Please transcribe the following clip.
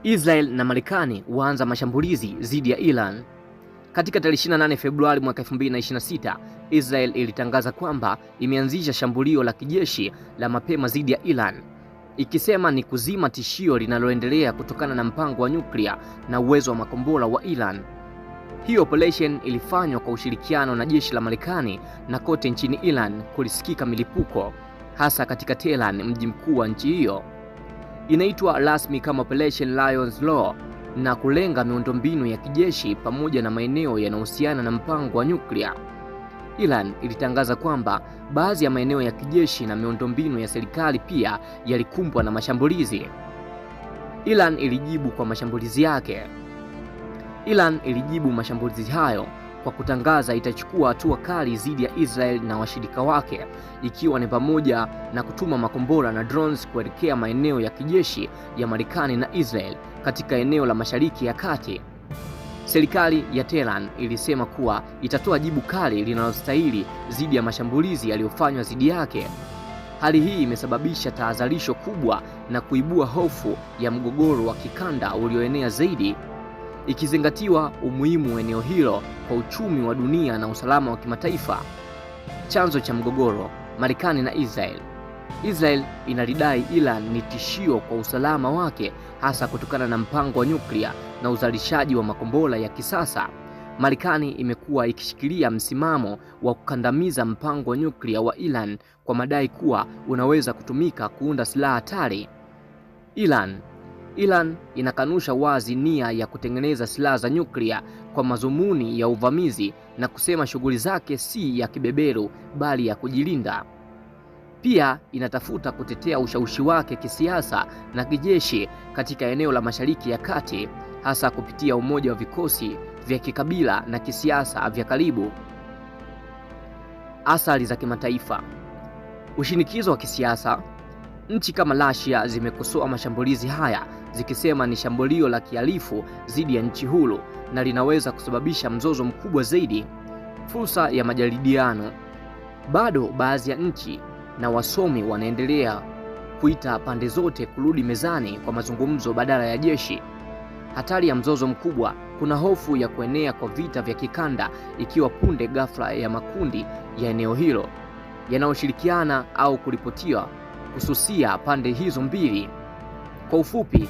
Israel na Marekani huanza mashambulizi dhidi ya Iran. Katika tarehe 28 Februari mwaka 2026, Israel ilitangaza kwamba imeanzisha shambulio la kijeshi la mapema dhidi ya Iran, ikisema ni kuzima tishio linaloendelea kutokana na mpango wa nyuklia na uwezo wa makombora wa Iran. Hii operation ilifanywa kwa ushirikiano na jeshi la Marekani, na kote nchini Iran kulisikika milipuko, hasa katika Tehran, mji mkuu wa nchi hiyo. Inaitwa rasmi kama Operation Lion's Roar na kulenga miundombinu ya kijeshi pamoja na maeneo yanayohusiana na mpango wa nyuklia. Iran ilitangaza kwamba baadhi ya maeneo ya kijeshi na miundombinu ya serikali pia yalikumbwa na mashambulizi. Iran ilijibu kwa mashambulizi yake. Iran ilijibu mashambulizi hayo kwa kutangaza itachukua hatua kali dhidi ya Israel na washirika wake, ikiwa ni pamoja na kutuma makombora na drones kuelekea maeneo ya kijeshi ya Marekani na Israel katika eneo la Mashariki ya Kati. Serikali ya Tehran ilisema kuwa itatoa jibu kali linalostahili dhidi ya mashambulizi yaliyofanywa dhidi yake. Hali hii imesababisha tahadharisho kubwa na kuibua hofu ya mgogoro wa kikanda ulioenea zaidi, ikizingatiwa umuhimu wa eneo hilo kwa uchumi wa dunia na usalama wa kimataifa. Chanzo cha mgogoro: Marekani na Israel. Israel inalidai Iran ni tishio kwa usalama wake, hasa kutokana na mpango wa nyuklia na uzalishaji wa makombora ya kisasa. Marekani imekuwa ikishikilia msimamo wa kukandamiza mpango wa nyuklia wa Iran kwa madai kuwa unaweza kutumika kuunda silaha hatari. Iran inakanusha wazi nia ya kutengeneza silaha za nyuklia kwa madhumuni ya uvamizi na kusema shughuli zake si ya kibeberu bali ya kujilinda. Pia inatafuta kutetea ushawishi wake kisiasa na kijeshi katika eneo la Mashariki ya Kati, hasa kupitia umoja wa vikosi vya kikabila na kisiasa vya karibu. Athari za kimataifa: ushinikizo wa kisiasa. Nchi kama Russia zimekosoa mashambulizi haya zikisema ni shambulio la kihalifu dhidi ya nchi huru na linaweza kusababisha mzozo mkubwa zaidi. Fursa ya majadiliano. Bado baadhi ya nchi na wasomi wanaendelea kuita pande zote kurudi mezani kwa mazungumzo badala ya jeshi. Hatari ya mzozo mkubwa. Kuna hofu ya kuenea kwa vita vya kikanda ikiwa punde ghafla ya makundi ya eneo hilo yanayoshirikiana au kuripotiwa kususia pande hizo mbili. Kwa ufupi,